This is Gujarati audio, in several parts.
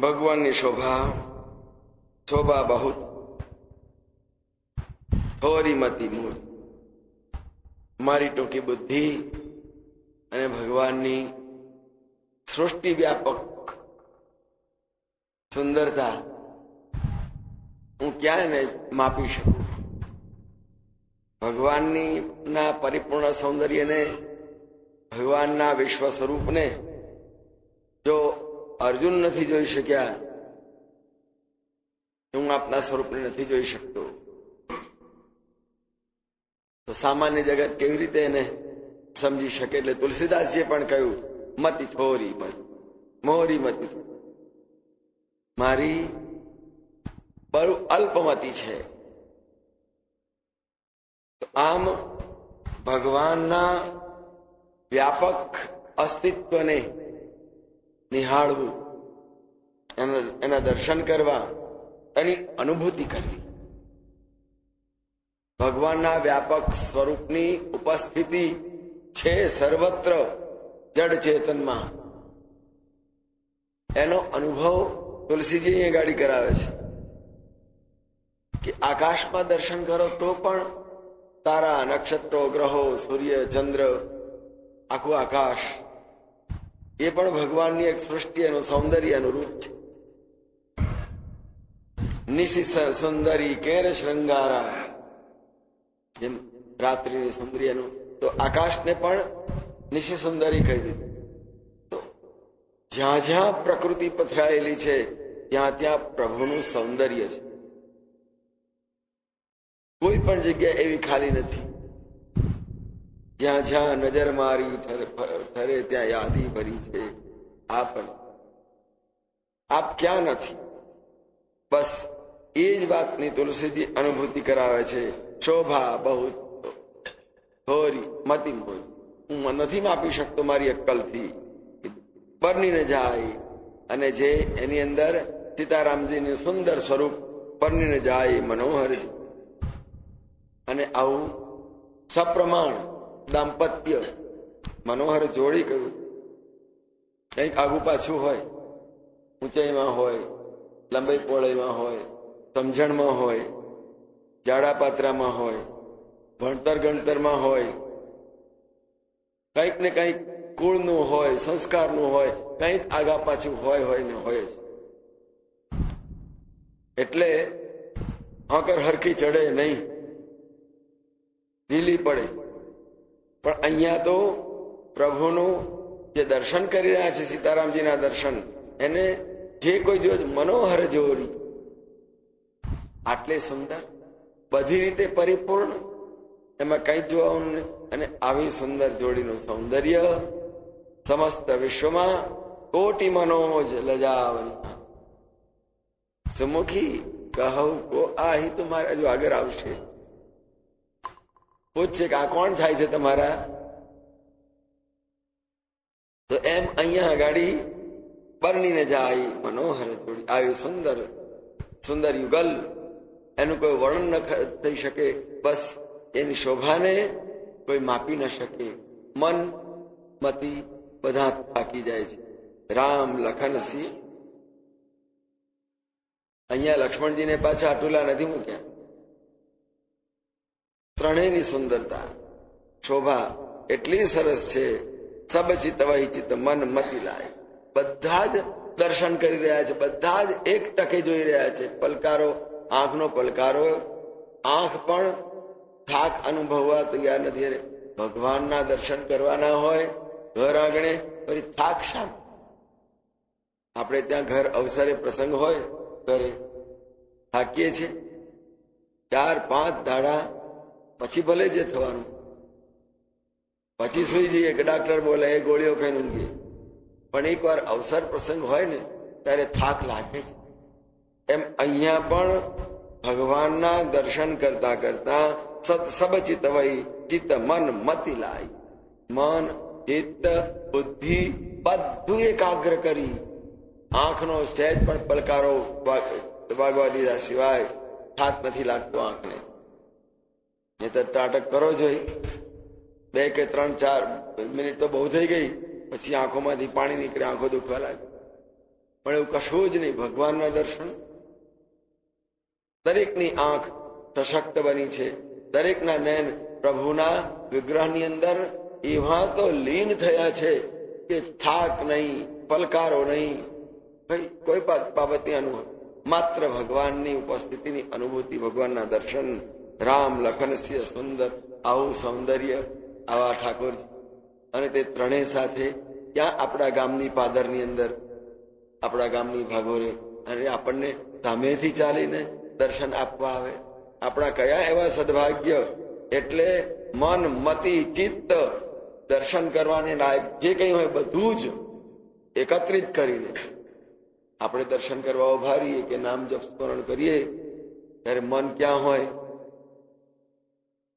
ભગવાનની શોભા શોભા બહુ થોરી મતી મૂળ. મારી ટૂંકી બુદ્ધિ અને ભગવાનની સૃષ્ટિ વ્યાપક સુંદરતા હું ક્યાંય માપી શકું. ભગવાનની ના પરિપૂર્ણ સૌંદર્યને, ભગવાનના વિશ્વ સ્વરૂપને જો અર્જુન નથી જોઈ શક્યા, હું આપના સ્વરૂપને નથી જોઈ શકતો, તો સામાન્ય જગત કેવી રીતે એને સમજી શકે? એટલે તુલસીદાસજીએ પણ કહ્યું, મતિ થોરી મત મોરી મતિ, મારી બહુ અલ્પમતી છે. આમ ભગવાનના વ્યાપક અસ્તિત્વને નિહાળવું, એના દર્શન કરવા, એની અનુભૂતિ કરવી, ભગવાનના વ્યાપક સ્વરૂપની ઉપસ્થિતિ છે સર્વત્ર જડ ચેતનમાં, એનો અનુભવ તુલસીજી અહીંયા ગાડી કરાવે છે કે આકાશમાં દર્શન કરો તો પણ તારા, નક્ષત્રો, ગ્રહો, સૂર્ય, ચંદ્ર, આખું આકાશ એ પણ ભગવાનની એક સૃષ્ટિ, એનું સૌંદર્ય અનુરૂપ છે. નિશિ સુંદરી કેર શૃંગારા, જેમ રાત્રિની સુંદરીનું, તો આકાશને પણ નિશિ સુંદરી કહી દીધું. તો જ્યાં જ્યાં પ્રકૃતિ પથરાયેલી છે ત્યાં ત્યાં પ્રભુનું સૌંદર્ય છે. કોઈ પણ જગ્યા એવી ખાલી નથી. જ્યાં જ્યાં નજર મારી ઠરે ત્યાં યાદી ભરી છે આપ ક્યાં નથી. બસ એ જ વાતની તુલસીજી અનુભૂતિ કરાવે છે. શોભા બહુ થોરી મતી મોરી, હું નથી માપી શકતો મારી અક્કલથી, પરણીને જાય. અને જે એની અંદર સીતારામજીનું સુંદર સ્વરૂપ પરણીને જાય, મનોહર. અને આવું સપ્રમાણ દાંપત્ય, મનોહર જોડી કહ્યું. કંઈક આગુ પાછું હોય, ઊંચાઈમાં હોય, લંબાઈ પહોળાઈમાં હોય, સમજણમાં હોય, જાડા પાત્રામાં હોય, ભણતર ગણતરમાં હોય, કંઈક ને કંઈક કુળનું હોય, સંસ્કારનું હોય, કંઈક આગા પાછું હોય ને હોય જ. એટલે હોકર હરખી ચડે નહીં, ઢીલી પડે. પણ અહીંયા તો પ્રભુનું જે દર્શન કરી રહ્યા છે, સીતારામજીના દર્શન, એને જે કોઈ જો મનોહર જોડી, આટલે સુંદર, બધી રીતે પરિપૂર્ણ, એમાં કઈ જોવાનું નહીં. અને આવી સુંદર જોડીનું સૌંદર્ય સમસ્ત વિશ્વમાં કોટી મનોજ લજાવની સુમુખી કહું કો આહી. તો મારે હજુ આગળ આવશે, પૂછશે કે આ કોણ થાય છે તમારા? તો એમ અહીંયા આગાડી પરણીને જાય મનોહર જોડી, આવી સુંદર સુંદર યુગલ, એનું કોઈ વર્ણન ન થઈ શકે. બસ એની શોભાને કોઈ માપી ન શકે. મન મતી બધા થાકી જાય છે. રામ લખન સિંહ, અહીંયા લક્ષ્મણજીને પાછા આટુલા નથી મૂક્યા. ત્રણેયની સુંદરતા, શોભા એટલી સરસ છે. સબ ચિત્ત વહી ચિત્ત મન મતી લાય, બધા જ દર્શન કરી રહ્યા છે, બધા જ એક ટકે જોઈ રહ્યા છે. પલકારો, આંખનો પલકારો, આંખ પણ થાક અનુભવવા તૈયાર નથી. અરે ભગવાનના દર્શન કરવાના હોય ઘર આંગણે, ફરી થાક શામ? આપણે ત્યાં ઘર અવસરે પ્રસંગ હોય, ઘરે થાકીએ છીએ. 4-5 દાડા પછી ભલે જે થવાનું, પછી સુઈ જઈએ કે ડાક્ટર બોલે એ ગોળીઓ ખાઈને ઊંઘીએ. પણ એકવાર અવસર પ્રસંગ હોય ને ત્યારે થાક લાગે છે. એમ અહીંયા પણ ભગવાનના દર્શન કરતા કરતા સબ ચિત્ત વહી ચિત્ત મન મતી લાય, મન ચિત્ત બુદ્ધિ બધું એકાગ્ર કરી, આંખનો સહેજ પણ પલકારો વાગવા દીધા સિવાય થાક નથી લાગતો આંખને. નહીં તો ત્રાટક કરો જોઈ, 2 કે 3-4 મિનિટ તો બહુ થઈ ગઈ, પછી આંખોમાંથી પાણી નીકળે, આંખો દુખવા લાગે. પણ એવું કશું જ નહીં. ભગવાનના દર્શન, દરેકની આંખ સશક્ત બની છે, દરેકના નયન પ્રભુના વિગ્રહની અંદર એવા તો લીન થયા છે કે થાક નહીં, પલકારો નહીં, ભાઈ કોઈ બાબતની અનુભવ, માત્ર ભગવાનની ઉપસ્થિતિની અનુભૂતિ, ભગવાનના દર્શન. રામ લખન સિંહ સુંદર, આવું સૌંદર્ય, આવા ઠાકોરજી. અને તે ત્રણેય સાથે ક્યાં આપણા ગામની પાદરની અંદર, આપણા ગામની ભાગોરે, અને આપણને સામેથી ચાલીને દર્શન આપવા આવે. આપણા કયા એવા સદભાગ્ય. એટલે મન, મતિ, ચિત્ત દર્શન કરવાને લાયક જે કંઈ હોય બધું જ એકત્રિત કરીને આપણે દર્શન કરવા ઉભા રહીએ કે નામ જપ સ્મરણ કરીએ, ત્યારે મન ક્યાં હોય?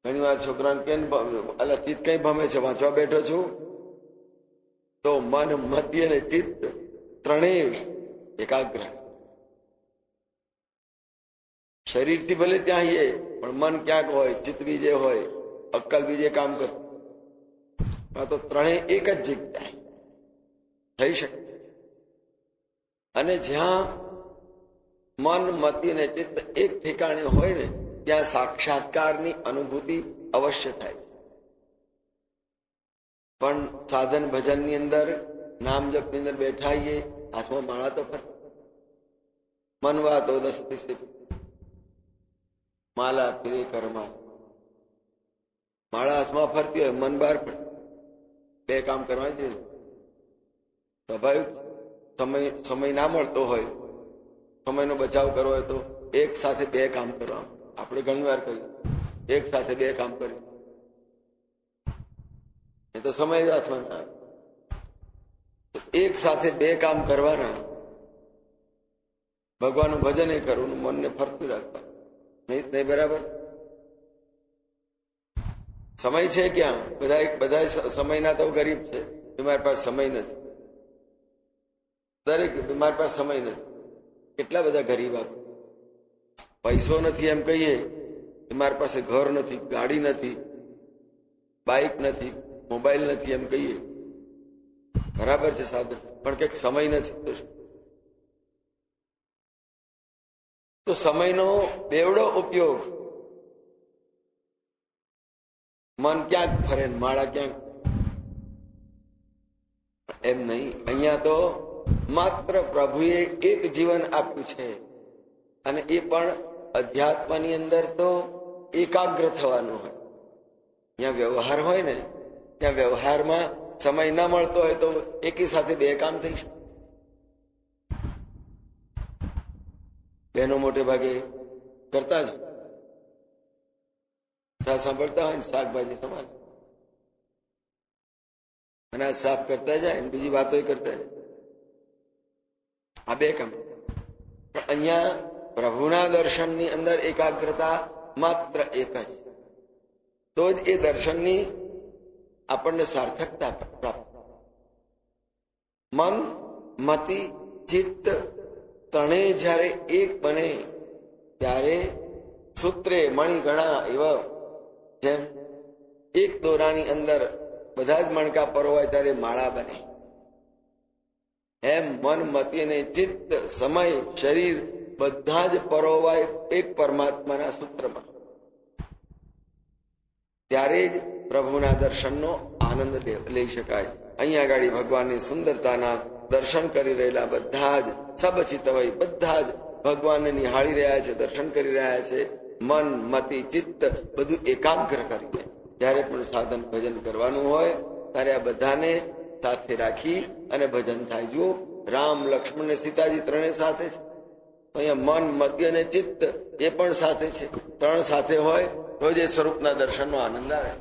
ઘણી વાર છોકરાને કેમ ચિત્ત કઈ ભમે છે, વાંચવા બેઠો છું, તો મન, મતિ અને ચિત્ત ત્રણેય એકાગ્ર. શરીરથી ભલે ત્યાં આવીએ પણ મન ક્યાંક હોય, ચિત્ત બીજે હોય, અક્કલ બીજે કામ કરતું, તો ત્રણેય એક જ જગ્યાએ થઈ શકે. અને જ્યાં મન, મતિ અને ચિત્ત એક ઠેકાણે હોય ને, ત્યાં સાક્ષાત્કારની અનુભૂતિ અવશ્ય થાય. પણ સાધન ભજનની અંદર, નામ જપની અંદર બેઠા આવીએ, હાથમાં માળા તો ફરતી, મનવા તો દસ માલા ફિરે કરમાં. માળા હાથમાં ફરતી હોય, મન બહાર પડે, બે કામ કરવા જોઈએ. સ્વાભાવિક સમય ના મળતો હોય, સમયનો બચાવ કરવો હોય તો એક સાથે બે કામ કરવા. આપણે ઘણી વાર કહીએ એક સાથે બે કામ કરીએ, એ તો સમય જ હાથમાં ના આવે. એક સાથે બે કામ કરવાના, ભગવાનનું ભજન એ કરવું, મનને ફરતું રાખવા. નહીં બરાબર? સમય છે ક્યાં? બધા સમયના તો ગરીબ છે, બીમાર પાસે સમય નથી. દરેક બીમાર પાસે સમય નથી. કેટલા બધા ગરીબ આપ, પૈસો નથી એમ કહીએ, બીમાર પાસે ઘર નથી, ગાડી નથી, બાઇક નથી, મોબાઈલ નથી એમ કહીએ, બરાબર છે સાધન, પણ કંઈક સમય નથી. તો સમયનો બેવડો ઉપયોગ. મન ક્યાંક ફરે, માળા ક્યાંક, એમ નહીં. અહીંયા તો માત્ર પ્રભુએ એક જીવન આપ્યું છે, અને એ પણ અધ્યાત્મની અંદર તો એકાગ્ર થવાનું હોય. ત્યાં વ્યવહાર હોય ને, ત્યાં વ્યવહારમાં સમય ના મળતો હોય તો એકી સાથે બે કામ થઈ શકે. બહેનો મોટે ભાગે કરતા જ સાંભળતા હોય ને, શાકભાજી સમાજ અનાજ સાફ કરતા જાય ને બીજી વાતો કરતા જાય, આ બે કામ. પણ અહીંયા પ્રભુના દર્શનની અંદર એકાગ્રતા માત્ર એક જ, તો જ એ દર્શનની આપણને સાર્થકતા પ્રાપ્ત. મન, મતિ, ચિત્ત ત્રણેય જયારે એક બને ત્યારે સૂત્રે મણિગણા એવા, જેમ એક દોરાની અંદર બધા જ મણકા પરોવાય ત્યારે માળા બને, એમ મન, મતિ અને ચિત્ત, સમય, શરીર બધા જ પરોવાય એક પરમાત્માના સૂત્રમાં. ત્યારે જ પ્રભુના દર્શનનો આનંદ લઈ શકાય. અહીંયા આગળ ભગવાનની સુંદરતાના દર્શન કરી રહેલા બધા જ સબચિતવય, બધા જ ભગવાનને નિહાળી રહ્યા છે, દર્શન કરી રહ્યા છે. મન, મતિ, ચિત્ત બધું એકાગ્ર કરીને જયારે પણ સાધન ભજન કરવાનું હોય ત્યારે આ બધાને સાથે રાખી અને ભજન થાય. જુઓ, રામ, લક્ષ્મણ ને સીતાજી ત્રણે સાથે છે. અહીંયા મન, મતિ અને ચિત્ત એ પણ સાથે છે. ત્રણ સાથે હોય તો જ એ સ્વરૂપના દર્શનનો આનંદ આવે.